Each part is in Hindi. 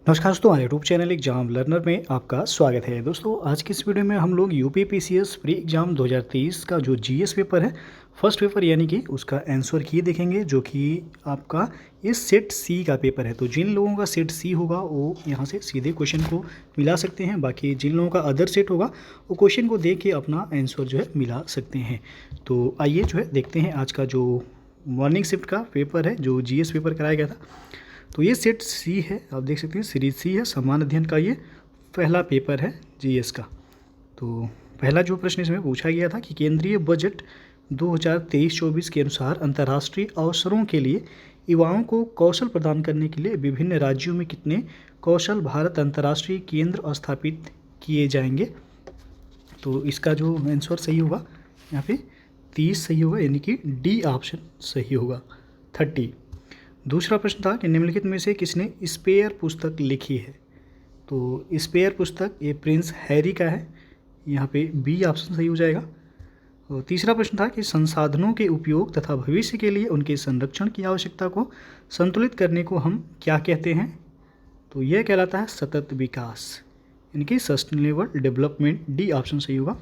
नमस्कार दोस्तों, हमारे यूट्यूब चैनल एग्जाम लर्नर में आपका स्वागत है। दोस्तों आज की इस वीडियो में हम लोग यूपीपीसीएस प्री एग्जाम 2023 का जो जीएस पेपर है, फर्स्ट पेपर यानी कि उसका आंसर की देखेंगे, जो कि आपका ये सेट सी का पेपर है। तो जिन लोगों का सेट सी होगा वो यहाँ से सीधे क्वेश्चन को मिला सकते हैं, बाकी जिन लोगों का अदर सेट होगा वो क्वेश्चन को देख के अपना आंसर जो है मिला सकते हैं। तो आइए जो है देखते हैं आज का जो मॉर्निंग शिफ्ट का पेपर है, जो जीएस पेपर कराया गया था। तो ये सेट सी है, आप देख सकते हैं सीरीज सी है, सामान्य अध्ययन का ये पहला पेपर है जीएस का। तो पहला जो प्रश्न इसमें पूछा गया था कि केंद्रीय बजट 2023-24 के अनुसार अंतर्राष्ट्रीय अवसरों के लिए युवाओं को कौशल प्रदान करने के लिए विभिन्न राज्यों में कितने कौशल भारत अंतर्राष्ट्रीय केंद्र स्थापित किए जाएंगे। तो इसका जो आंसर सही होगा यहाँ पे 30 सही होगा, यानी कि डी ऑप्शन सही होगा 30। दूसरा प्रश्न था कि निम्नलिखित में से किसने स्पेयर पुस्तक लिखी है। तो स्पेयर पुस्तक ये प्रिंस हैरी का है, यहाँ पे बी ऑप्शन सही हो जाएगा। और तीसरा प्रश्न था कि संसाधनों के उपयोग तथा भविष्य के लिए उनके संरक्षण की आवश्यकता को संतुलित करने को हम क्या कहते हैं। तो यह कहलाता है सतत विकास, यानी कि सस्टेनेबल डेवलपमेंट, डी ऑप्शन सही होगा।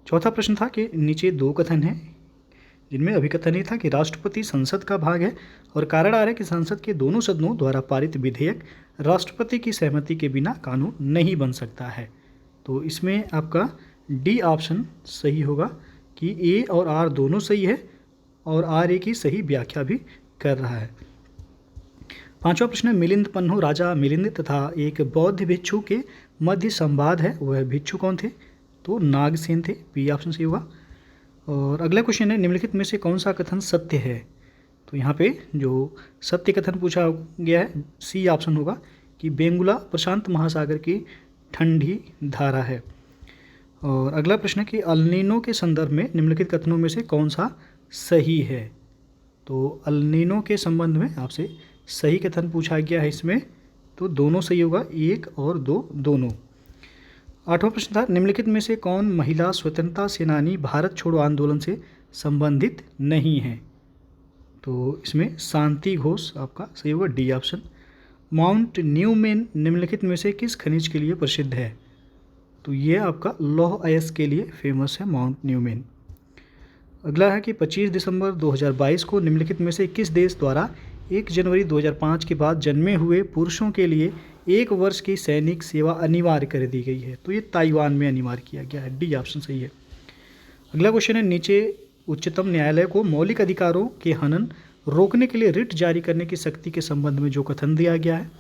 चौथा प्रश्न था कि नीचे दो कथन हैं जिनमें अभिकथन ये था कि राष्ट्रपति संसद का भाग है और कारण आ रहा है कि संसद के दोनों सदनों द्वारा पारित विधेयक राष्ट्रपति की सहमति के बिना कानून नहीं बन सकता है। तो इसमें आपका डी ऑप्शन सही होगा कि ए और आर दोनों सही है और आर ए की सही व्याख्या भी कर रहा है। पांचवा प्रश्न है मिलिंद पन्हो, राजा मिलिंद तथा एक बौद्ध भिक्षु के मध्य संवाद है, वह भिक्षु कौन थे। तो नागसेन थे, बी ऑप्शन सही होगा। और अगला क्वेश्चन है निम्नलिखित में से कौन सा कथन सत्य है। तो यहाँ पे जो सत्य कथन पूछा गया है सी ऑप्शन होगा कि बेंगुला प्रशांत महासागर की ठंडी धारा है। और अगला प्रश्न है कि अल्नीनो के संदर्भ में निम्नलिखित कथनों में से कौन सा सही है। तो अल्नीनो के संबंध में आपसे सही कथन पूछा गया है इसमें, तो दोनों सही होगा, एक और दो दोनों। आठवां प्रश्न था निम्नलिखित में से कौन महिला स्वतंत्रता सेनानी भारत छोड़ो आंदोलन से संबंधित नहीं है। तो इसमें शांति घोष आपका सही होगा, डी ऑप्शन। माउंट न्यूमेन निम्नलिखित में से किस खनिज के लिए प्रसिद्ध है। तो ये आपका लौह अयस्क के लिए फेमस है माउंट न्यूमेन। अगला है कि 25 दिसंबर 2022 को निम्नलिखित में से किस देश द्वारा 1 जनवरी 2005 के बाद जन्मे हुए पुरुषों के लिए 1 वर्ष की सैनिक सेवा अनिवार्य कर दी गई है। तो ये ताइवान में अनिवार्य किया गया है, डी ऑप्शन सही है। अगला क्वेश्चन है नीचे उच्चतम न्यायालय को मौलिक अधिकारों के हनन रोकने के लिए रिट जारी करने की शक्ति के संबंध में जो कथन दिया गया है।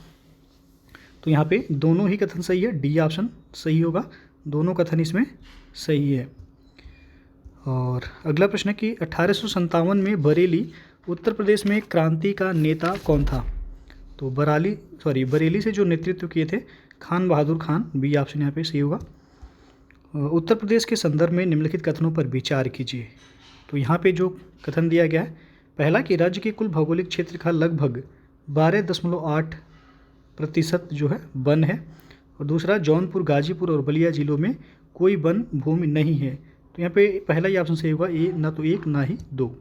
तो यहाँ पे दोनों ही कथन सही है, डी ऑप्शन सही होगा, दोनों कथन इसमें सही है। और अगला प्रश्न है कि 1857 में बरेली उत्तर प्रदेश में क्रांति का नेता कौन था। तो बरेली से जो नेतृत्व किए थे खान बहादुर खान, बी ऑप्शन यहाँ पे सही होगा। उत्तर प्रदेश के संदर्भ में निम्नलिखित कथनों पर विचार कीजिए। तो यहाँ पे जो कथन दिया गया है, पहला कि राज्य के कुल भौगोलिक क्षेत्र का लगभग 12.8% जो है वन है, और दूसरा जौनपुर, गाजीपुर और बलिया जिलों में कोई वन भूमि नहीं है। तो यहाँ पे पहला ही ऑप्शन सही होगा, ए ना तो एक ना ही दो।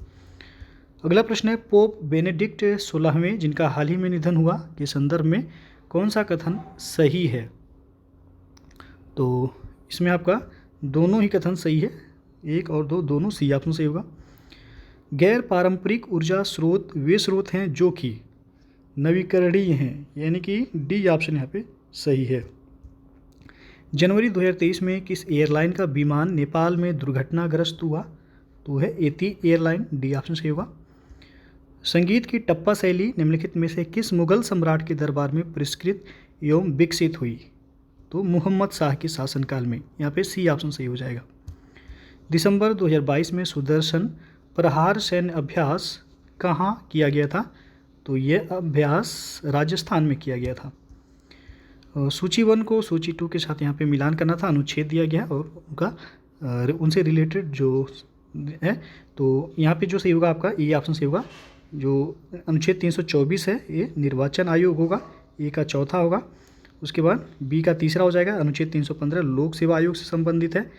अगला प्रश्न है पोप बेनेडिक्ट 16वें जिनका हाल ही में निधन हुआ के संदर्भ में कौन सा कथन सही है। तो इसमें आपका दोनों ही कथन सही है, एक और दो दोनों सी ऑप्शन सही होगा। गैर पारंपरिक ऊर्जा स्रोत वे स्रोत हैं जो कि नवीकरणीय हैं, यानी कि डी ऑप्शन यहाँ पे सही है। जनवरी 2023 में किस एयरलाइन का विमान नेपाल में दुर्घटनाग्रस्त हुआ। तो है एती एयरलाइन, डी ऑप्शन सही होगा। संगीत की टप्पा शैली निम्नलिखित में से किस मुगल सम्राट के दरबार में पुरस्कृत एवं विकसित हुई। तो मुहम्मद शाह के शासनकाल में, यहाँ पे सी ऑप्शन सही हो जाएगा। दिसंबर 2022 में सुदर्शन प्रहार सैन्य अभ्यास कहाँ किया गया था। तो यह अभ्यास राजस्थान में किया गया था। सूची 1 को सूची 2 के साथ यहाँ पे मिलान करना था, अनुच्छेद दिया गया और उनका उनसे रिलेटेड जो है, तो यहाँ पे जो सही होगा आपका ए ऑप्शन सही होगा। जो अनुच्छेद 324 है ये निर्वाचन आयोग होगा, ए का चौथा होगा। उसके बाद बी का तीसरा हो जाएगा, अनुच्छेद 315 लोक सेवा आयोग से संबंधित है,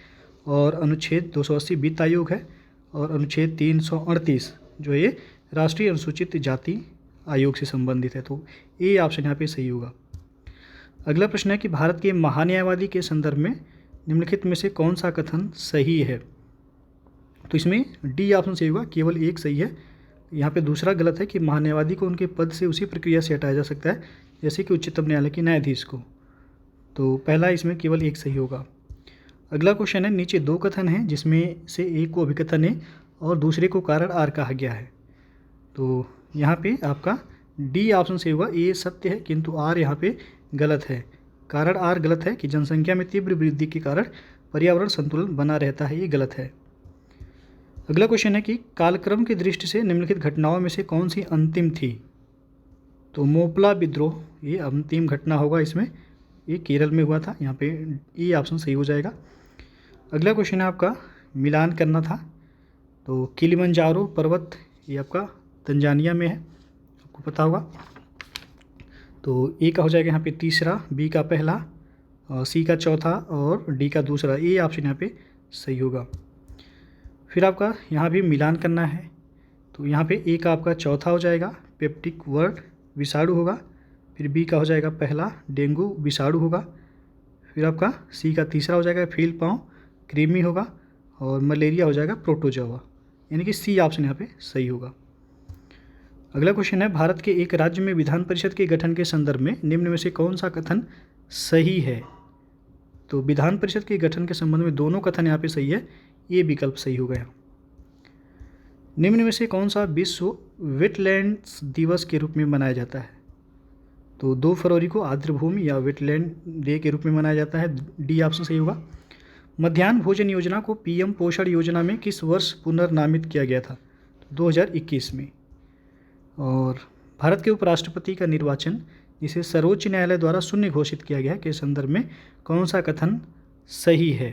और अनुच्छेद 280 वित्त आयोग है, और अनुच्छेद 338 जो है ये राष्ट्रीय अनुसूचित जाति आयोग से संबंधित है। तो ए ऑप्शन यहाँ पे सही होगा। अगला प्रश्न है कि भारत के महान्यायवादी के संदर्भ में निम्नलिखित में से कौन सा कथन सही है। तो इसमें डी ऑप्शन सही होगा, केवल एक सही है। यहाँ पे दूसरा गलत है कि महान्यायवादी को उनके पद से उसी प्रक्रिया से हटाया जा सकता है जैसे कि उच्चतम न्यायालय के न्यायाधीश को। तो पहला इसमें केवल एक सही होगा। अगला क्वेश्चन है, नीचे दो कथन हैं जिसमें से एक को अभिकथन ए और दूसरे को कारण आर कहा गया है। तो यहाँ पे आपका डी ऑप्शन सही होगा, ए सत्य है किंतु आर यहाँ पे गलत है। कारण आर गलत है कि जनसंख्या में तीव्र वृद्धि के कारण पर्यावरण संतुलन बना रहता है, ये गलत है। अगला क्वेश्चन है कि कालक्रम की दृष्टि से निम्नलिखित घटनाओं में से कौन सी अंतिम थी। तो मोपला विद्रोह ये अंतिम घटना होगा, इसमें ये केरल में हुआ था, यहाँ पे ये ऑप्शन सही हो जाएगा। अगला क्वेश्चन है आपका मिलान करना था। तो किलिमंजारो पर्वत ये आपका तंजानिया में है, आपको पता होगा। तो ए का हो जाएगा यहाँ पे तीसरा, बी का पहला, सी का चौथा और डी का दूसरा, ये ऑप्शन यहाँ पे सही होगा। फिर आपका यहाँ भी मिलान करना है। तो यहाँ पे ए का आपका चौथा हो जाएगा, पेप्टिक वर्ड विषाणु होगा। फिर बी का हो जाएगा पहला, डेंगू विषाणु होगा। फिर आपका सी का तीसरा हो जाएगा, फील पाँव कृमि होगा। और मलेरिया हो जाएगा प्रोटोजोआ, यानी कि सी ऑप्शन यहाँ पे सही होगा। अगला क्वेश्चन है, भारत के एक राज्य में विधान परिषद के गठन के संदर्भ में निम्न में से कौन सा कथन सही है। तो विधान परिषद के गठन के संबंध में दोनों कथन यहाँ पे सही है, ये विकल्प सही हो गया। निम्न में से कौन सा विश्व वेटलैंड्स दिवस के रूप में मनाया जाता है। तो 2 फरवरी को आर्द्रभूमि या वेटलैंड डे के रूप में मनाया जाता है, डी ऑप्शन सही होगा। मध्याह्न भोजन योजना को पीएम पोषण योजना में किस वर्ष पुनर्नामित किया गया था। 2021 में। और भारत के उपराष्ट्रपति का निर्वाचन जिसे सर्वोच्च न्यायालय द्वारा शून्य घोषित किया गया के संदर्भ में कौन सा कथन सही है।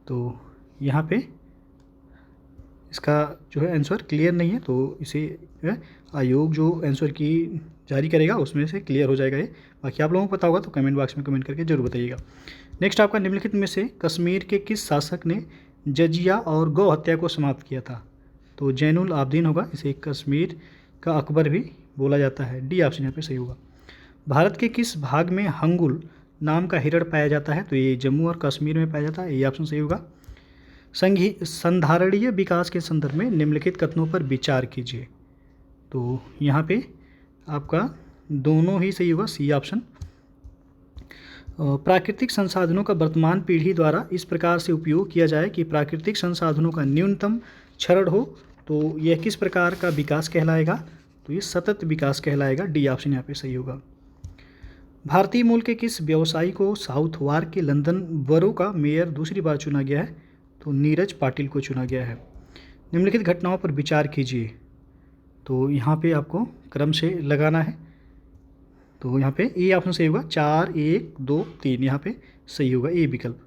तो यहाँ पे इसका जो है आंसर क्लियर नहीं है, तो इसे आयोग जो आंसर की जारी करेगा उसमें से क्लियर हो जाएगा ये। बाकी आप लोगों को पता होगा तो कमेंट बॉक्स में कमेंट करके जरूर बताइएगा। नेक्स्ट आपका निम्नलिखित में से कश्मीर के किस शासक ने जजिया और गौ हत्या को समाप्त किया था। तो जैनुल आबदीन होगा, इसे कश्मीर का अकबर भी बोला जाता है, डी ऑप्शन यहाँ पे सही होगा। भारत के किस भाग में हंगुल नाम का हिरण पाया जाता है। तो ये जम्मू और कश्मीर में पाया जाता है, ये ऑप्शन सही होगा। संधारणीय विकास के संदर्भ में निम्नलिखित कथनों पर विचार कीजिए। तो यहाँ पे आपका दोनों ही सही होगा, सी ऑप्शन। प्राकृतिक संसाधनों का वर्तमान पीढ़ी द्वारा इस प्रकार से उपयोग किया जाए कि प्राकृतिक संसाधनों का न्यूनतम क्षरण हो, तो यह किस प्रकार का विकास कहलाएगा। तो ये सतत विकास कहलाएगा, डी ऑप्शन यहाँ पे सही होगा। भारतीय मूल के किस व्यवसायी को साउथ वार्क के लंदन बरो का मेयर दूसरी बार चुना गया है। तो नीरज पाटिल को चुना गया है। निम्नलिखित घटनाओं पर विचार कीजिए। तो यहाँ पे आपको क्रम से लगाना है। तो यहाँ पे ए ऑप्शन सही होगा, 4 1 2 3 यहाँ पे सही होगा, ए विकल्प।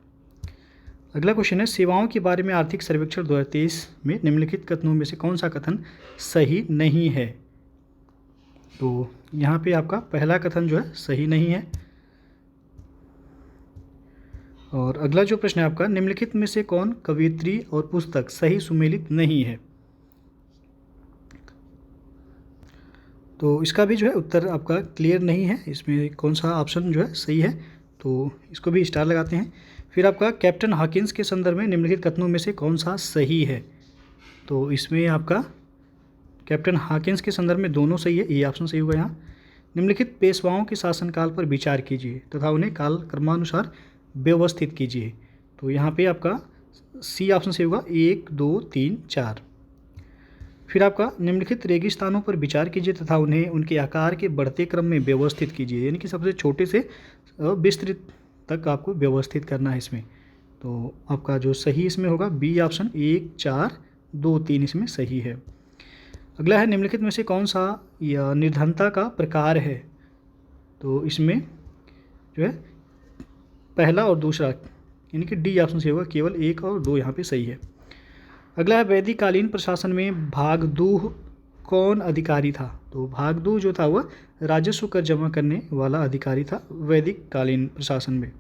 अगला क्वेश्चन है, सेवाओं के बारे में आर्थिक सर्वेक्षण 2023 में निम्नलिखित कथनों में से कौन सा कथन सही नहीं है। तो यहाँ पे आपका पहला कथन जो है सही नहीं है। और अगला जो प्रश्न है आपका, निम्नलिखित में से कौन कवियत्री और पुस्तक सही सुमेलित नहीं है। तो इसका भी जो है उत्तर आपका क्लियर नहीं है, इसमें कौन सा ऑप्शन जो है सही है, तो इसको भी स्टार लगाते हैं। फिर आपका कैप्टन हॉकिंस के संदर्भ में निम्नलिखित कथनों में से कौन सा सही है। तो इसमें आपका कैप्टन हॉकिंस के संदर्भ में दोनों सही है, ये ऑप्शन सही होगा यहाँ। निम्नलिखित पेशवाओं के शासनकाल पर विचार कीजिए तथा उन्हें काल क्रमानुसार व्यवस्थित कीजिए। तो यहाँ पे आपका सी ऑप्शन सही होगा, 1 2 3 4। फिर आपका निम्नलिखित रेगिस्तानों पर विचार कीजिए तथा उन्हें उनके आकार के बढ़ते क्रम में व्यवस्थित कीजिए, यानी कि सबसे छोटे से विस्तृत तक आपको व्यवस्थित करना है इसमें। तो आपका जो सही इसमें होगा बी ऑप्शन, 1 4 2 3 इसमें सही है। अगला है, निम्नलिखित में से कौन सा या निर्धनता का प्रकार है। तो इसमें जो है पहला और दूसरा, यानी कि डी ऑप्शन सही होगा, केवल 1 और 2 यहाँ पे सही है। अगला है, वैदिक कालीन प्रशासन में भागदूह कौन अधिकारी था। तो भागदूह जो था वह राजस्व कर जमा करने वाला अधिकारी था वैदिक कालीन प्रशासन में।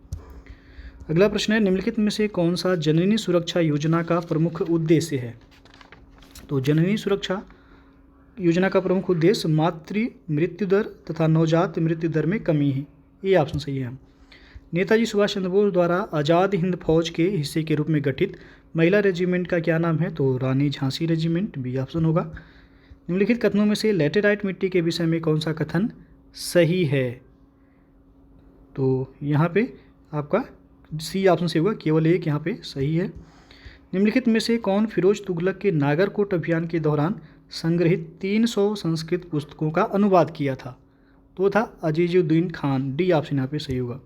अगला प्रश्न है, निम्नलिखित में से कौन सा जननी सुरक्षा योजना का प्रमुख उद्देश्य है। तो जननी सुरक्षा योजना का प्रमुख उद्देश्य मातृ मृत्यु दर तथा नवजात मृत्यु दर में कमी है, ए ऑप्शन सही है। नेताजी सुभाष चंद्र बोस द्वारा आज़ाद हिंद फौज के हिस्से के रूप में गठित महिला रेजिमेंट का क्या नाम है? तो रानी झांसी रेजिमेंट, बी ऑप्शन होगा। निम्नलिखित कथनों में से लैटेराइट मिट्टी के विषय में कौन सा कथन सही है? तो यहाँ पे आपका सी ऑप्शन से होगा, केवल एक यहाँ पे सही है। निम्नलिखित में से कौन फिरोज तुगलक के नागरकोट अभियान के दौरान संग्रहित 300 संस्कृत पुस्तकों का अनुवाद किया था? तो था अजीजुद्दीन खान, डी ऑप्शन यहाँ पे सही होगा।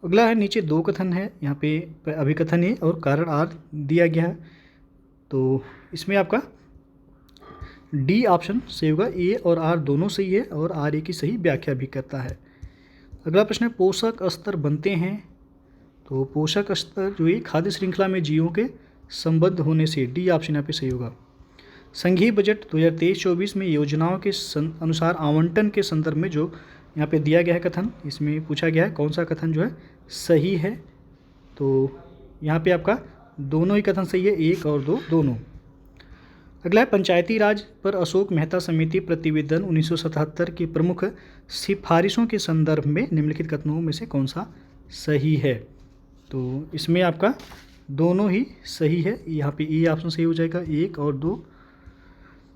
अगला है, नीचे दो कथन है, यहाँ पे अभिकथन ए और कारण आर दिया गया है, तो इसमें आपका डी ऑप्शन सही होगा। ए और आर दोनों सही है और आर ए की सही व्याख्या भी करता है। अगला प्रश्न है, पोषक स्तर बनते हैं, तो पोषक स्तर जो है खाद्य श्रृंखला में जीवों के संबद्ध होने से, डी ऑप्शन यहाँ पे सही होगा। संघीय बजट 2023-24 में योजनाओं के अनुसार आवंटन के संदर्भ में जो यहाँ पे दिया गया है कथन, इसमें पूछा गया है कौन सा कथन जो है सही है? तो यहाँ पे आपका दोनों ही कथन सही है, एक और दो दोनों। अगला है, पंचायती राज पर अशोक मेहता समिति प्रतिवेदन 1977 की प्रमुख सिफारिशों के संदर्भ में निम्नलिखित कथनों में से कौन सा सही है? तो इसमें आपका दोनों ही सही है, यहाँ पे ए ऑप्शन सही हो जाएगा, एक और दो।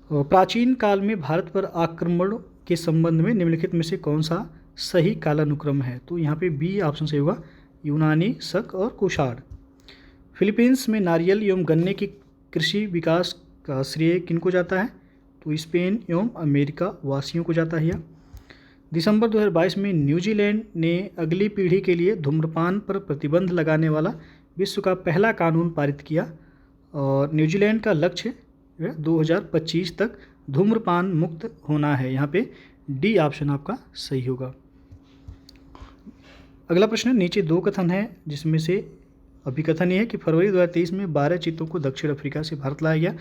प्राचीन काल में भारत पर आक्रमण के संबंध में निम्नलिखित में से कौन सा सही कालानुक्रम है? तो यहाँ पे बी ऑप्शन सही होगा, यूनानी, शक और कुषाण। फिलीपींस में नारियल एवं गन्ने की कृषि विकास का श्रेय किनको जाता है? तो स्पेन एवं अमेरिका वासियों को जाता है। दिसंबर 2022 में न्यूजीलैंड ने अगली पीढ़ी के लिए धूम्रपान पर प्रतिबंध लगाने वाला विश्व का पहला कानून पारित किया और न्यूजीलैंड का लक्ष्य 2025 तक धूम्रपान मुक्त होना है। यहाँ पे डी ऑप्शन आपका सही होगा। अगला प्रश्न, नीचे दो कथन है जिसमें से अभिकथन ये है कि फरवरी 2023 में 12 चीतों को दक्षिण अफ्रीका से भारत लाया गया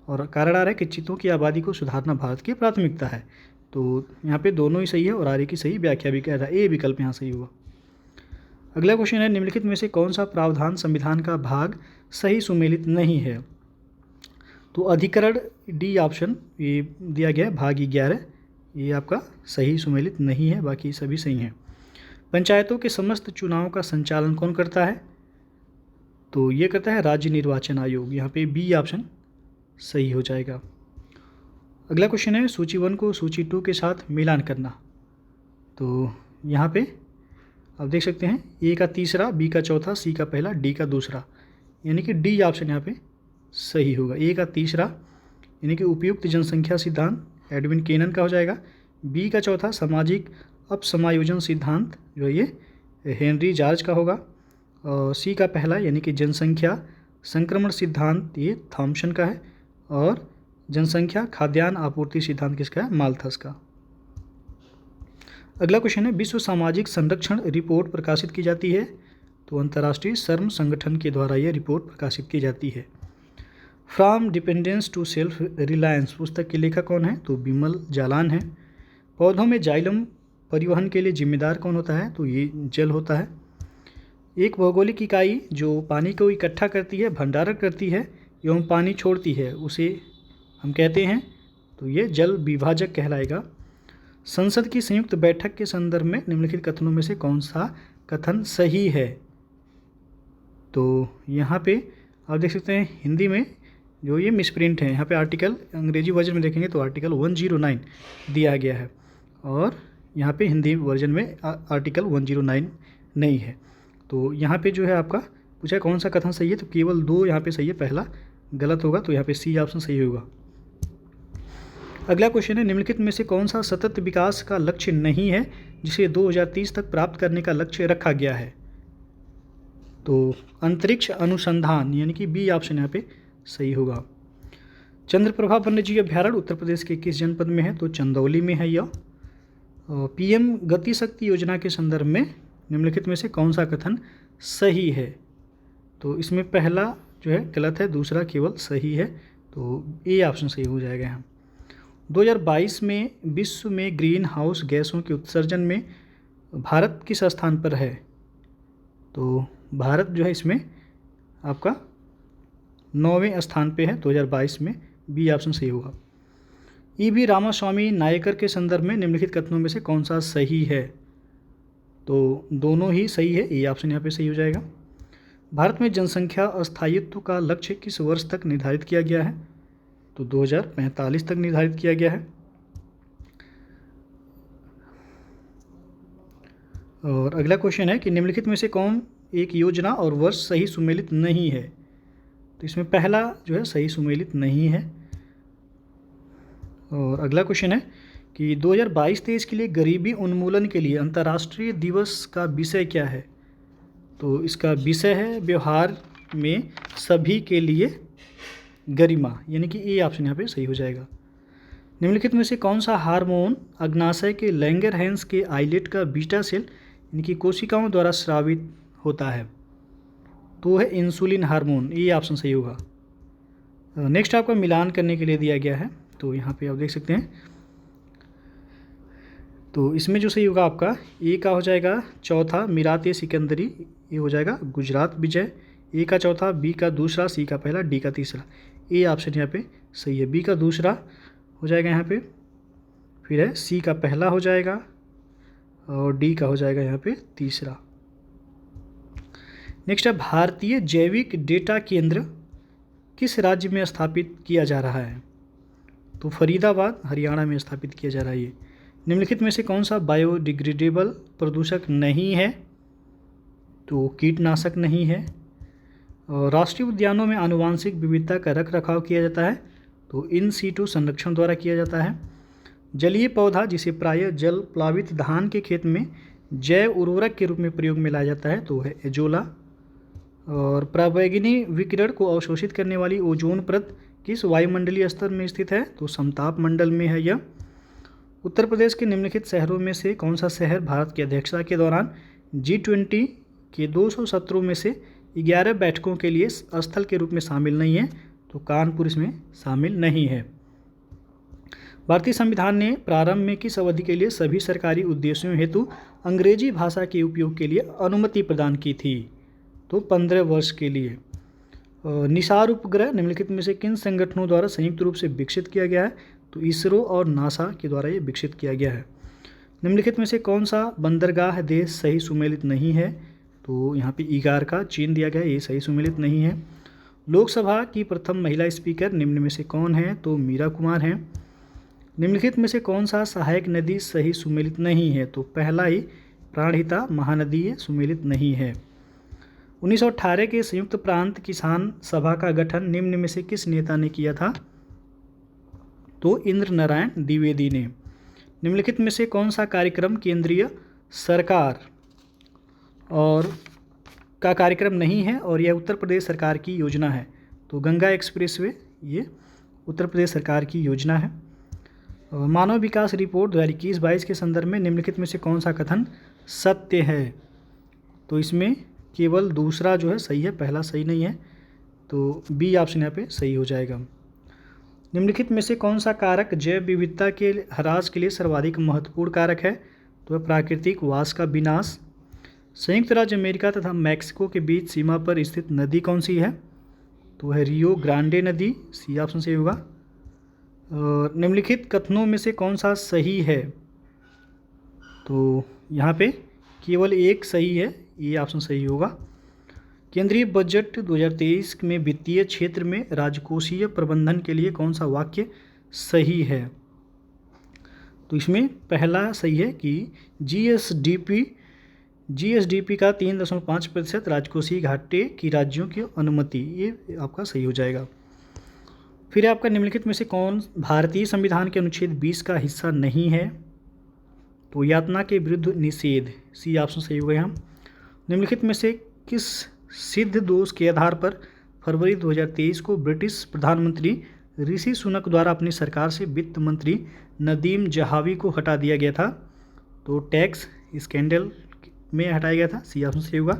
और कारण आ रहा है कि चीतों की आबादी को सुधारना भारत की प्राथमिकता है। तो यहाँ पे दोनों ही सही है और आगे की सही व्याख्या भी कह रहा है, ए विकल्प यहाँ सही होगा। अगला क्वेश्चन है, निम्नलिखित में से कौन सा प्रावधान संविधान का भाग सही सुमेलित नहीं है? तो अधिकरण, डी ऑप्शन ये दिया गया है, भाग 11, ये आपका सही सुमेलित नहीं है, बाकी सभी सही हैं। पंचायतों के समस्त चुनावों का संचालन कौन करता है? तो ये करता है राज्य निर्वाचन आयोग, यहाँ पे बी ऑप्शन सही हो जाएगा। अगला क्वेश्चन है, सूची 1 को सूची 2 के साथ मिलान करना। तो यहाँ पे आप देख सकते हैं, ए का तीसरा, बी का चौथा, सी का पहला, डी का दूसरा, यानी कि डी ऑप्शन यहाँ पे सही होगा। ए का तीसरा यानी कि उपयुक्त जनसंख्या सिद्धांत एडविन केनन का हो जाएगा। बी का चौथा सामाजिक अपसमायोजन सिद्धांत जो ये हेनरी जॉर्ज का होगा। और सी का पहला यानी कि जनसंख्या संक्रमण सिद्धांत ये थॉम्सन का है। और जनसंख्या खाद्यान्न आपूर्ति सिद्धांत किसका है? माल्थस का। अगला क्वेश्चन है, विश्व सामाजिक संरक्षण रिपोर्ट प्रकाशित की जाती है। तो अंतर्राष्ट्रीय श्रम संगठन के द्वारा यह रिपोर्ट प्रकाशित की जाती है। From dependence to self reliance पुस्तक के लेखक कौन है? तो बिमल जालान है। पौधों में जाइलम परिवहन के लिए जिम्मेदार कौन होता है? तो ये जल होता है। एक भौगोलिक इकाई जो पानी को इकट्ठा करती है, भंडारण करती है एवं पानी छोड़ती है, उसे हम कहते हैं, तो ये जल विभाजक कहलाएगा। संसद की संयुक्त बैठक के संदर्भ में निम्नलिखित कथनों में से कौन सा कथन सही है? तो यहाँ पे आप देख सकते हैं हिंदी में जो ये मिसप्रिंट है, यहाँ पे आर्टिकल अंग्रेजी वर्जन में देखेंगे तो आर्टिकल 109 दिया गया है और यहाँ पे हिंदी वर्जन में आर्टिकल 109 नहीं है। तो यहाँ पे जो है आपका पूछा कौन सा कथन सही है, तो केवल दो यहाँ पे सही है, पहला गलत होगा, तो यहाँ पे सी ऑप्शन सही होगा। अगला क्वेश्चन है, निम्नलिखित में से कौन सा सतत विकास का लक्ष्य नहीं है जिसे 2030 तक प्राप्त करने का लक्ष्य रखा गया है? तो अंतरिक्ष अनुसंधान यानी कि बी ऑप्शन यहाँ पे सही होगा। चंद्रप्रभा वन्यजीव अभ्यारण्य उत्तर प्रदेश के किस जनपद में है? तो चंदौली में है यह। पीएम गति शक्ति योजना के संदर्भ में निम्नलिखित में से कौन सा कथन सही है? तो इसमें पहला जो है गलत है, दूसरा केवल सही है, तो ए ऑप्शन सही हो जाएगा यहाँ। 2022 में विश्व में ग्रीन हाउस गैसों के उत्सर्जन में भारत किस स्थान पर है? तो भारत जो है इसमें आपका 9वें स्थान पे है 2022 में, बी ऑप्शन सही होगा। ईवी रामास्वामी नायकर के संदर्भ में निम्नलिखित कथनों में से कौन सा सही है? तो दोनों ही सही है, ये ऑप्शन यहाँ पे सही हो जाएगा। भारत में जनसंख्या अस्थायित्व का लक्ष्य किस वर्ष तक निर्धारित किया गया है? तो 2045 तक निर्धारित किया गया है। और अगला क्वेश्चन है कि निम्नलिखित में से कौन एक योजना और वर्ष सही सुमेलित नहीं है? तो इसमें पहला जो है सही सुमेलित नहीं है। और अगला क्वेश्चन है कि 2022-23 के लिए गरीबी उन्मूलन के लिए अंतर्राष्ट्रीय दिवस का विषय क्या है? तो इसका विषय है व्यवहार में सभी के लिए गरिमा, यानी कि ये ऑप्शन यहाँ पे सही हो जाएगा। निम्नलिखित में से कौन सा हार्मोन अग्नाशय के लैंगरहैंस के आइलेट का बीटा सेल यानी कि कोशिकाओं द्वारा स्रावित होता है? तो है इंसुलिन हार्मोन, ये ऑप्शन सही होगा। नेक्स्ट आपका मिलान करने के लिए दिया गया है, तो यहाँ पे आप देख सकते हैं। तो इसमें जो सही होगा आपका ए का हो जाएगा चौथा मिरात सिकंदरी, ये हो जाएगा गुजरात विजय। ए का चौथा, बी का दूसरा, सी का पहला, डी का तीसरा। ए ऑप्शन यहाँ पे सही है। बी का दूसरा हो जाएगा यहाँ पे, फिर है सी का पहला हो जाएगा और डी का हो जाएगा यहाँ पे तीसरा। नेक्स्ट है भारतीय जैविक डेटा केंद्र किस राज्य में स्थापित किया जा रहा है? तो फरीदाबाद हरियाणा में स्थापित किया जा रहा है ये। निम्नलिखित में से कौन सा बायोडिग्रेडेबल प्रदूषक नहीं है? तो कीटनाशक नहीं है। और राष्ट्रीय उद्यानों में आनुवांशिक विविधता का रख रखाव किया जाता है, तो इन सीटू संरक्षण द्वारा किया जाता है। जलीय पौधा जिसे प्रायः जल प्लावित धान के खेत में जैव उर्वरक के रूप में प्रयोग में लाया जाता है, तो है एजोला। और पराबैंगनी विकिरण को अवशोषित करने वाली ओजोन परत किस वायुमंडलीय स्तर में स्थित है? तो समताप मंडल में है यह। उत्तर प्रदेश के निम्नलिखित शहरों में से कौन सा शहर भारत की अध्यक्षता के दौरान G20 के 200 सत्रों में से 11 बैठकों के लिए स्थल के रूप में शामिल नहीं है? तो कानपुर इसमें शामिल नहीं है। भारतीय संविधान ने प्रारंभ में किस अवधि के लिए सभी सरकारी उद्देश्यों हेतु अंग्रेजी भाषा के उपयोग के लिए अनुमति प्रदान की थी? तो 15 वर्ष के लिए। निसार उपग्रह निम्नलिखित में से किन संगठनों द्वारा संयुक्त रूप से विकसित किया गया है? तो इसरो और नासा के द्वारा ये विकसित किया गया है। निम्नलिखित में से कौन सा बंदरगाह देश सही सुमेलित नहीं है? तो यहाँ पे इगार का चीन दिया गया है, ये सही सुमेलित नहीं है। लोकसभा की प्रथम महिला स्पीकर निम्न में से कौन है? तो मीरा कुमार हैं। निम्नलिखित में से कौन सा सहायक नदी सही सुमेलित नहीं है? तो पहला ही प्राणहिता महानदी ये सुमेलित नहीं है। 1918 के संयुक्त प्रांत किसान सभा का गठन निम्न में से किस नेता ने किया था? तो इंद्र नारायण द्विवेदी ने। निम्नलिखित में से कौन सा कार्यक्रम केंद्रीय सरकार और का कार्यक्रम नहीं है और यह उत्तर प्रदेश सरकार की योजना है? तो गंगा एक्सप्रेसवे ये उत्तर प्रदेश सरकार की योजना है। मानव विकास रिपोर्ट 2021-22 के संदर्भ में निम्नलिखित में से कौन सा कथन सत्य है? तो इसमें केवल दूसरा जो है सही है, पहला सही नहीं है, तो बी ऑप्शन यहाँ पे सही हो जाएगा। निम्नलिखित में से कौन सा कारक जैव विविधता के ह्रास के लिए सर्वाधिक महत्वपूर्ण कारक है? तो प्राकृतिक वास का विनाश। संयुक्त राज्य अमेरिका तथा मैक्सिको के बीच सीमा पर स्थित नदी कौन सी है? तो है रियो ग्रांडे नदी, सी ऑप्शन सही होगा। और निम्नलिखित कथनों में से कौन सा सही है? तो यहाँ पे केवल एक सही है, ये ऑप्शन सही होगा। केंद्रीय बजट 2023 में वित्तीय क्षेत्र में राजकोषीय प्रबंधन के लिए कौन सा वाक्य सही है? तो इसमें पहला सही है कि जीएसडीपी का 3.5% राजकोषीय घाटे की राज्यों की अनुमति, ये आपका सही हो जाएगा। फिर आपका निम्नलिखित में से कौन भारतीय संविधान के अनुच्छेद 20 का हिस्सा नहीं है? तो यातना के विरुद्ध निषेध, सी ऑप्शन सही हो गया। निम्नलिखित में से किस सिद्ध दोष के आधार पर फरवरी 2023 को ब्रिटिश प्रधानमंत्री ऋषि सुनक द्वारा अपनी सरकार से वित्त मंत्री नदीम जहावी को हटा दिया गया था? तो टैक्स स्कैंडल में हटाया गया था, सी ऑप्शन सही होगा।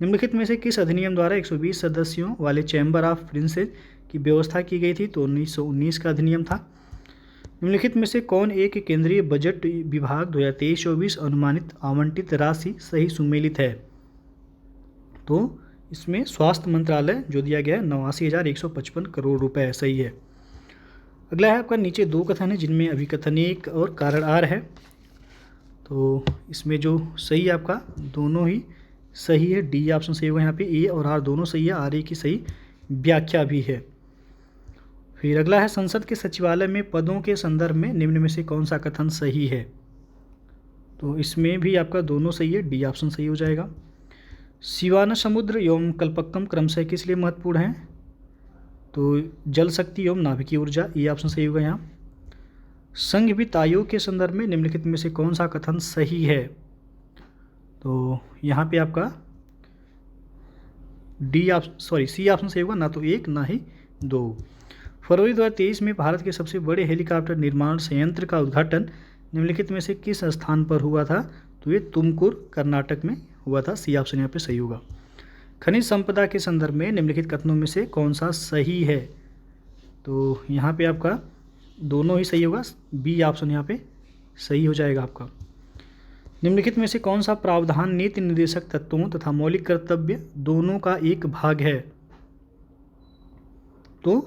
निम्नलिखित में से किस अधिनियम द्वारा 120 सदस्यों वाले चैम्बर ऑफ प्रिंसेस की व्यवस्था की गई थी? तो 1919 का अधिनियम था। निम्नलिखित में से कौन एक केंद्रीय बजट विभाग 2023-24 अनुमानित आवंटित राशि सही सुमेलित है? तो इसमें स्वास्थ्य मंत्रालय जो दिया गया है 89,155 करोड़ रुपए सही है। अगला है आपका नीचे दो कथन है जिनमें अभिकथन 1 और कारण आर है। तो इसमें जो सही है आपका दोनों ही सही है, डी ऑप्शन सही होगा यहाँ पे, ए और आर दोनों सही है, आर ए की सही व्याख्या भी है। फिर अगला है संसद के सचिवालय में पदों के संदर्भ में निम्न में से कौन सा कथन सही है। तो इसमें भी आपका दोनों सही है, डी ऑप्शन सही हो जाएगा। शिवाना समुद्र एवं कल्पक्कम क्रमशः किस लिए महत्वपूर्ण है। तो जल शक्ति एवं नाभिकीय ऊर्जा, ए ऑप्शन सही होगा यहाँ। संघ वित्त आयोग के संदर्भ में निम्नलिखित में से कौन सा कथन सही है। तो यहाँ पे आपका सी ऑप्शन सही होगा, ना तो एक ना ही दो। फरवरी 2023 में भारत के सबसे बड़े हेलीकॉप्टर निर्माण संयंत्र का उद्घाटन निम्नलिखित में से किस स्थान पर हुआ था। तो ये तुमकुर कर्नाटक में हुआ था, सी ऑप्शन यहाँ पे सही होगा। खनिज संपदा के संदर्भ में निम्नलिखित कथनों में से कौन सा सही है। तो यहाँ पे आपका दोनों ही सही होगा, बी ऑप्शन यहाँ पे सही हो जाएगा आपका। निम्नलिखित में से कौन सा प्रावधान नीति निर्देशक तत्वों तथा मौलिक कर्तव्य दोनों का एक भाग है। तो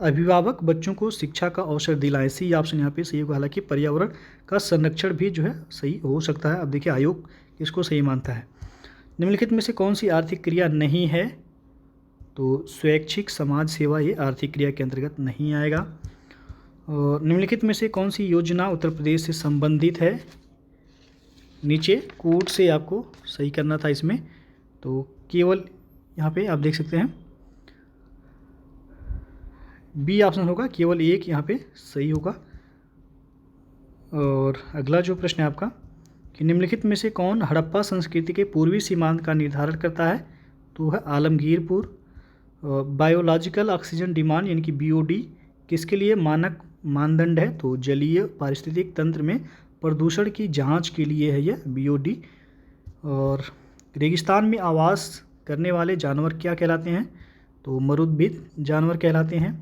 अभिभावक बच्चों को शिक्षा का अवसर दिलाएं, सी ऑप्शन यहाँ पे सही होगा। हालांकि पर्यावरण का संरक्षण भी जो है सही हो सकता है। अब देखिए आयोग इसको सही मानता है। निम्नलिखित में से कौन सी आर्थिक क्रिया नहीं है। तो स्वैच्छिक समाज सेवा ये आर्थिक क्रिया के अंतर्गत नहीं आएगा। और निम्नलिखित में से कौन सी योजना उत्तर प्रदेश से संबंधित है। नीचे कोड से आपको सही करना था इसमें, तो केवल यहाँ पे आप देख सकते हैं बी ऑप्शन होगा, केवल एक यहाँ पे सही होगा। और अगला जो प्रश्न है आपका कि निम्नलिखित में से कौन हड़प्पा संस्कृति के पूर्वी सीमांत का निर्धारण करता है। तो है आलमगीरपुर। बायोलॉजिकल ऑक्सीजन डिमांड यानी कि बीओडी किसके लिए मानक मानदंड है। तो जलीय पारिस्थितिक तंत्र में प्रदूषण की जांच के लिए है यह बीओडी। और रेगिस्तान में आवास करने वाले जानवर क्या कहलाते हैं। तो मरुद्भिद जानवर कहलाते हैं।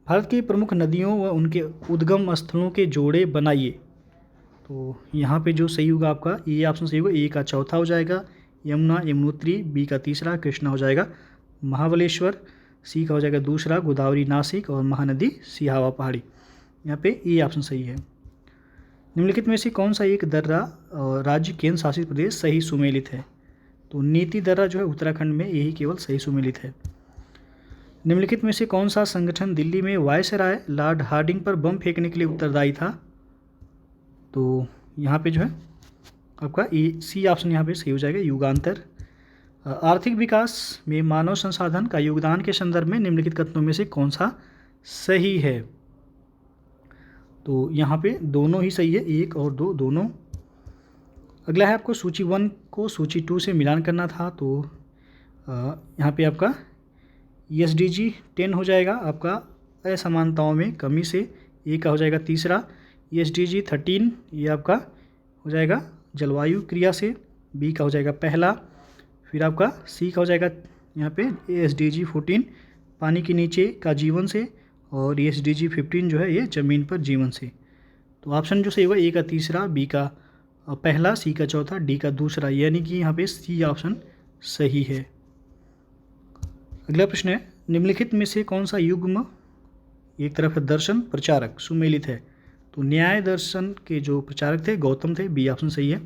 भारत की प्रमुख नदियों व उनके उद्गम स्थलों के जोड़े बनाइए। तो यहाँ पे जो सही होगा आपका ए ऑप्शन सही होगा, ए का चौथा हो जाएगा यमुना यमुनोत्री, बी का तीसरा कृष्णा हो जाएगा, महाबलेश्वर सी का हो जाएगा दूसरा, गोदावरी नासिक और महानदी सिहावा पहाड़ी। यहाँ पे ए ऑप्शन सही है। निम्नलिखित में से कौन सा एक दर्रा राज्य केंद्र शासित प्रदेश सही सुमेलित है। तो नीति दर्रा जो है उत्तराखंड में यही केवल सही सुमेलित है। निम्नलिखित में से कौन सा संगठन दिल्ली में वायसराय लॉर्ड हार्डिंग पर बम फेंकने के लिए उत्तरदायी था। तो यहाँ पे जो है आपका ए सी ऑप्शन यहाँ पे सही हो जाएगा, युगांतर। आर्थिक विकास में मानव संसाधन का योगदान के संदर्भ में निम्नलिखित कथनों में से कौन सा सही है। तो यहाँ पे दोनों ही सही है, एक और दो दोनों। अगला है आपको सूची 1 को सूची 2 से मिलान करना था। तो यहाँ पे आपका SDG 10 हो जाएगा आपका असमानताओं में कमी से, ए का हो जाएगा तीसरा। SDG 13 ये आपका हो जाएगा जलवायु क्रिया से, बी का हो जाएगा पहला। फिर आपका सी का हो जाएगा यहाँ पे SDG 14 पानी के नीचे का जीवन से, और SDG 15 जो है ये ज़मीन पर जीवन से। तो ऑप्शन जो सही होगा ए का तीसरा, बी का पहला, सी का चौथा, डी का दूसरा, यानी कि यहाँ पे सी ऑप्शन सही है। अगला प्रश्न है निम्नलिखित में से कौन सा युग्म एक तरफ है दर्शन प्रचारक सुमेलित है। तो न्याय दर्शन के जो प्रचारक थे गौतम थे, बी ऑप्शन सही है।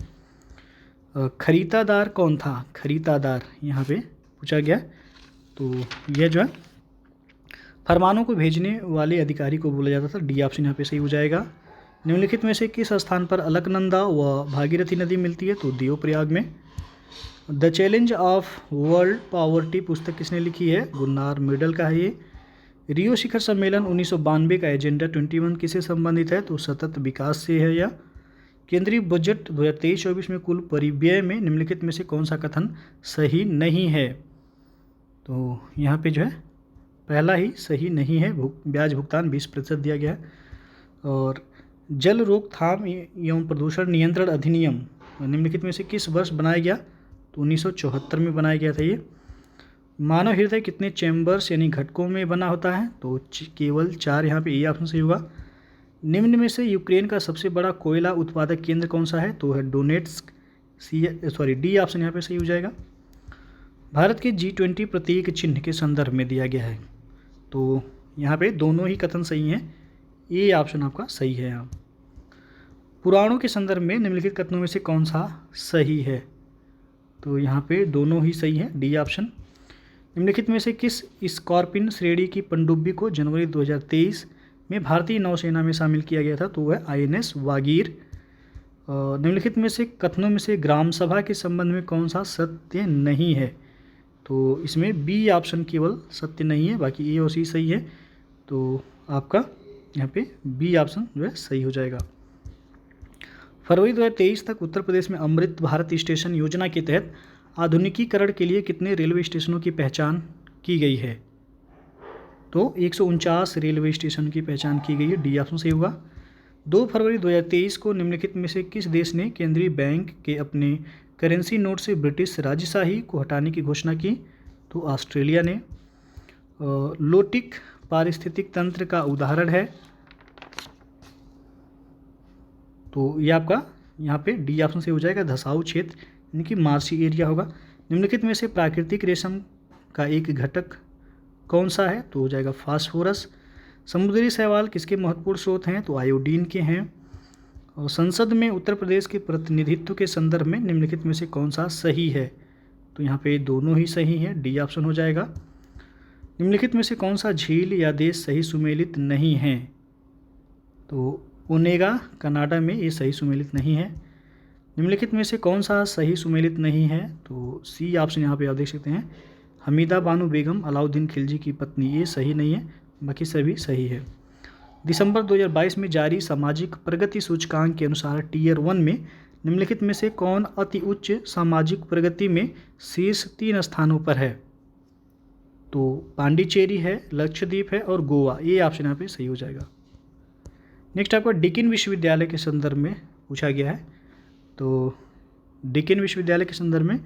खरीदादार कौन था। खरीदादार यहाँ पे पूछा गया, तो यह जो है फरमानों को भेजने वाले अधिकारी को बोला जाता था, डी ऑप्शन यहाँ पे सही हो जाएगा। निम्नलिखित में से किस स्थान पर अलकनंदा व भागीरथी नदी मिलती है। तो देवप्रयाग में। The challenge of world poverty पुस्तक किसने लिखी है। गुन्नार मिडल का है ये। रियो शिखर सम्मेलन 1992 का एजेंडा 21 किससे संबंधित है। तो सतत विकास से है यह। केंद्रीय बजट 2023-24 में कुल परिव्यय में निम्नलिखित में से कौन सा कथन सही नहीं है। तो यहाँ पे जो है पहला ही सही नहीं है, ब्याज भुगतान 20% दिया गया है। और जल रोकथाम एवं प्रदूषण नियंत्रण अधिनियम निम्नलिखित में से किस वर्ष बनाया गया। तो 1974 में बनाया गया था ये। मानव हृदय कितने चैम्बर्स यानी घटकों में बना होता है। तो केवल 4, यहाँ पे ए ऑप्शन सही होगा। निम्न में से यूक्रेन का सबसे बड़ा कोयला उत्पादक केंद्र कौन सा है। तो है डोनेट्स्क, डी ऑप्शन यहाँ पे सही हो जाएगा। भारत के G20 प्रतीक चिन्ह के संदर्भ में दिया गया है। तो यहाँ पे दोनों ही कथन सही हैं, ए ऑप्शन आपका सही है यहाँ। पुराणों के संदर्भ में निम्नलिखित कथनों में से कौन सा सही है? तो यहाँ पे दोनों ही सही है, डी ऑप्शन। निम्नलिखित में से किस स्कॉर्पिन श्रेणी की पनडुब्बी को जनवरी 2023 में भारतीय नौसेना में शामिल किया गया था? तो वह INS वागीर। निम्नलिखित में से कथनों में से ग्राम सभा के संबंध में कौन सा सत्य नहीं है? तो इसमें बी ऑप्शन केवल सत्य नहीं है, बाकी ए और सी सही है। तो आपका यहाँ पे बी ऑप्शन जो है सही हो जाएगा। फरवरी 2023 तक उत्तर प्रदेश में अमृत भारत स्टेशन योजना के तहत आधुनिकीकरण के लिए कितने रेलवे स्टेशनों की पहचान की गई है? तो 149 रेलवे स्टेशन की पहचान की गई है, डी ऑप्शन सही होगा। 2 फरवरी 2023 को निम्नलिखित में से किस देश ने केंद्रीय बैंक के अपने करेंसी नोट से ब्रिटिश राजशाही को हटाने की घोषणा की? तो ऑस्ट्रेलिया ने। लोटिक पारिस्थितिक तंत्र का उदाहरण है? तो ये आपका यहाँ पे डी ऑप्शन से हो जाएगा, धसाऊ क्षेत्र यानी कि मार्शी एरिया होगा। निम्नलिखित में से प्राकृतिक रेशम का एक घटक कौन सा है? तो हो जाएगा फास्फोरस। समुद्री शैवाल किसके महत्वपूर्ण स्रोत हैं? तो आयोडीन के हैं। और संसद में उत्तर प्रदेश के प्रतिनिधित्व के संदर्भ में निम्नलिखित में से कौन सा सही है? तो यहाँ पे दोनों ही सही हैं, डी ऑप्शन हो जाएगा। निम्नलिखित में से कौन सा झील या देश सही सुमेलित नहीं है? तो ओनेगा कनाडा में ये सही सुमेलित नहीं है। निम्नलिखित में से कौन सा सही सुमेलित नहीं है? तो सी ऑप्शन यहाँ पे आप देख सकते हैं, हमीदा बानो बेगम अलाउद्दीन खिलजी की पत्नी, ये सही नहीं है, बाकी सभी सही है। दिसंबर 2022 में जारी सामाजिक प्रगति सूचकांक के अनुसार टियर 1 में निम्नलिखित में से कौन अति उच्च सामाजिक प्रगति में शीर्ष 3 स्थानों पर है? तो पांडिचेरी है, लक्षद्वीप है और गोवा, ये ऑप्शन यहाँ पे सही हो जाएगा। नेक्स्ट आपका डिकिन विश्वविद्यालय के संदर्भ में पूछा गया है। तो डिकिन विश्वविद्यालय के संदर्भ में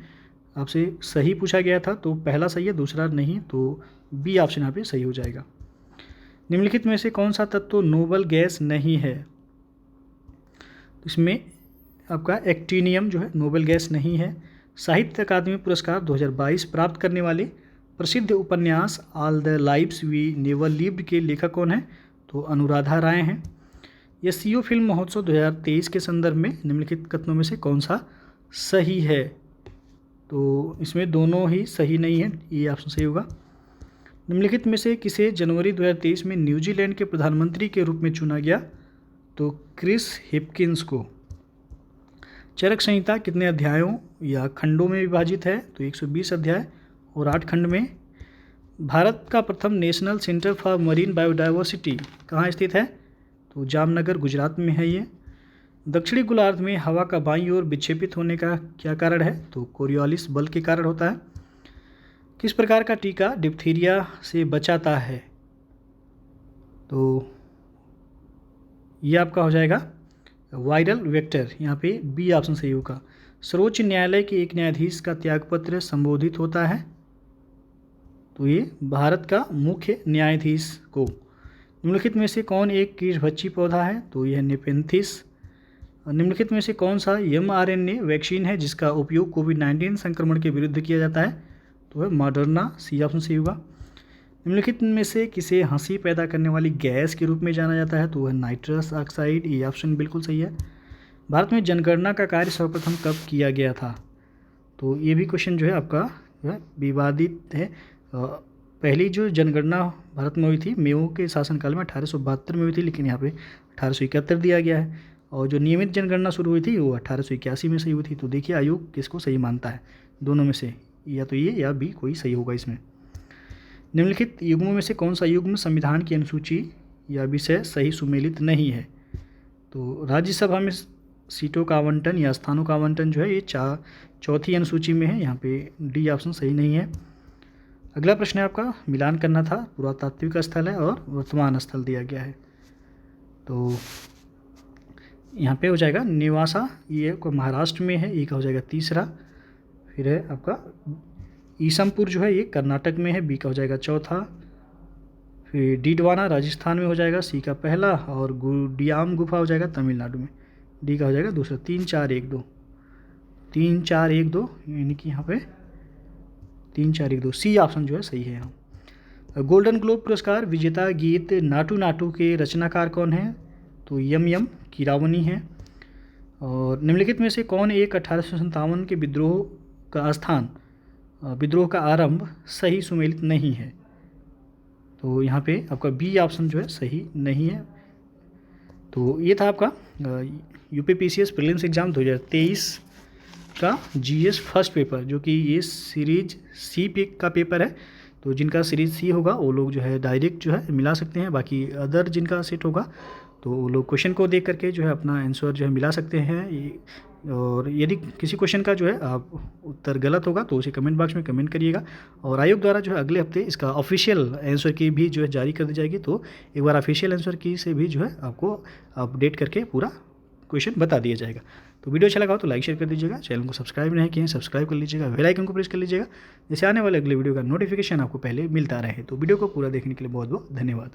आपसे सही पूछा गया था, तो पहला सही है, दूसरा नहीं, तो बी ऑप्शन यहाँ पे सही हो जाएगा। निम्नलिखित में से कौन सा तत्व नोबल गैस नहीं है? इसमें आपका एक्टिनियम जो है नोबेल गैस नहीं है। साहित्य अकादमी पुरस्कार 2022 प्राप्त करने वाले प्रसिद्ध उपन्यास all the lives we never lived के लेखक कौन है? तो अनुराधा राय हैं। एससीओ फिल्म महोत्सव 2023 के संदर्भ में निम्नलिखित कथनों में से कौन सा सही है? तो इसमें दोनों ही सही नहीं है, ये ऑप्शन सही होगा। निम्नलिखित में से किसे जनवरी 2023 में न्यूजीलैंड के प्रधानमंत्री के रूप में चुना गया? तो क्रिस हिपकिंस को। चरक संहिता कितने अध्यायों या खंडों में विभाजित है? तो 120 अध्याय और 8 खंड में। भारत का प्रथम national centre for marine biodiversity कहाँ स्थित है? तो जामनगर गुजरात में है ये। दक्षिणी गोलार्ध में हवा का बाईं ओर विक्षेपित होने का क्या कारण है? तो कोरियोलिस बल के कारण होता है। किस प्रकार का टीका डिप्थीरिया से बचाता है? तो ये आपका हो जाएगा वायरल वेक्टर, यहाँ पे बी ऑप्शन सही होगा। सर्वोच्च न्यायालय के एक न्यायाधीश का त्यागपत्र संबोधित होता है? तो ये भारत का मुख्य न्यायाधीश को। निम्नलिखित में से कौन एक कीटभक्षी पौधा है? तो यह नेपेंथिस। निम्नलिखित में से कौन सा mRNA वैक्सीन है जिसका उपयोग कोविड-19 संक्रमण के विरुद्ध किया जाता है? तो वह मॉडर्ना, सी ऑप्शन सही होगा। निम्नलिखित में से किसे हंसी पैदा करने वाली गैस के रूप में जाना जाता है? तो वह नाइट्रस ऑक्साइड, ये ऑप्शन बिल्कुल सही है। भारत में जनगणना का कार्य सर्वप्रथम कब किया गया था? तो ये भी क्वेश्चन जो है आपका विवादित है। पहली जो जनगणना भारत में हुई थी मेओ के शासनकाल में 1872 में हुई थी, लेकिन यहाँ पे 1871 दिया गया है। और जो नियमित जनगणना शुरू हुई थी वो 1881 में सही हुई थी। तो देखिए आयोग किसको सही मानता है, दोनों में से या तो ये या बी कोई सही होगा इसमें। निम्नलिखित युग्मों में से कौन सा युग्म संविधान की अनुसूची या विषय सही सुमेलित नहीं है? तो राज्यसभा में सीटों का आवंटन या स्थानों का आवंटन जो है ये चौथी अनुसूची में है, यहाँ पे डी ऑप्शन सही नहीं है। अगला प्रश्न है आपका, मिलान करना था, पुरातात्विक स्थल है और वर्तमान स्थल दिया गया है। तो यहाँ पे हो जाएगा नेवासा, ये महाराष्ट्र में है, ये का हो जाएगा तीसरा। फिर है आपका ईसमपुर जो है ये कर्नाटक में है, बी का हो जाएगा चौथा। फिर डीडवाना राजस्थान में हो जाएगा, सी का पहला। और गुडियाम गुफा हो जाएगा तमिलनाडु में, डी का हो जाएगा दूसरा। 3 4 1 2 3 4 1 2 यानी कि यहाँ पे 3 4 1 2 सी ऑप्शन जो है सही है यहाँ। गोल्डन ग्लोब पुरस्कार विजेता गीत नाटू नाटू के रचनाकार कौन है? तो यम कीरावनी है। और निम्नलिखित में से कौन एक 1857 के विद्रोह का आरंभ सही सुमेलित नहीं है? तो यहाँ पे आपका बी ऑप्शन जो है सही नहीं है। तो ये था आपका यूपीपीसीएस प्रीलिम्स एग्ज़ाम 2023 का जीएस फर्स्ट पेपर, जो कि ये सीरीज सी का पेपर है। तो जिनका सीरीज सी होगा वो लोग जो है डायरेक्ट जो है मिला सकते हैं, बाकी अदर जिनका सेट होगा तो वो लोग क्वेश्चन को देख करके जो है अपना आंसर जो है मिला सकते हैं। और यदि किसी क्वेश्चन का जो है आप उत्तर गलत होगा तो उसे कमेंट बॉक्स में कमेंट करिएगा। और आयोग द्वारा जो है अगले हफ्ते इसका ऑफिशियल आंसर की भी जो है जारी कर दी जाएगी, तो एक बार ऑफिशियल आंसर की से भी जो है आपको अपडेट करके पूरा क्वेश्चन बता दिया जाएगा। तो वीडियो अच्छा लगा हो तो लाइक शेयर कर दीजिएगा, चैनल को सब्सक्राइब नहीं किए सब्सक्राइब कर लीजिएगा, बेल आइकन को प्रेस कर लीजिएगा, जैसे आने वाले अगले वीडियो का नोटिफिकेशन आपको पहले मिलता रहे। तो वीडियो को पूरा देखने के लिए बहुत बहुत धन्यवाद।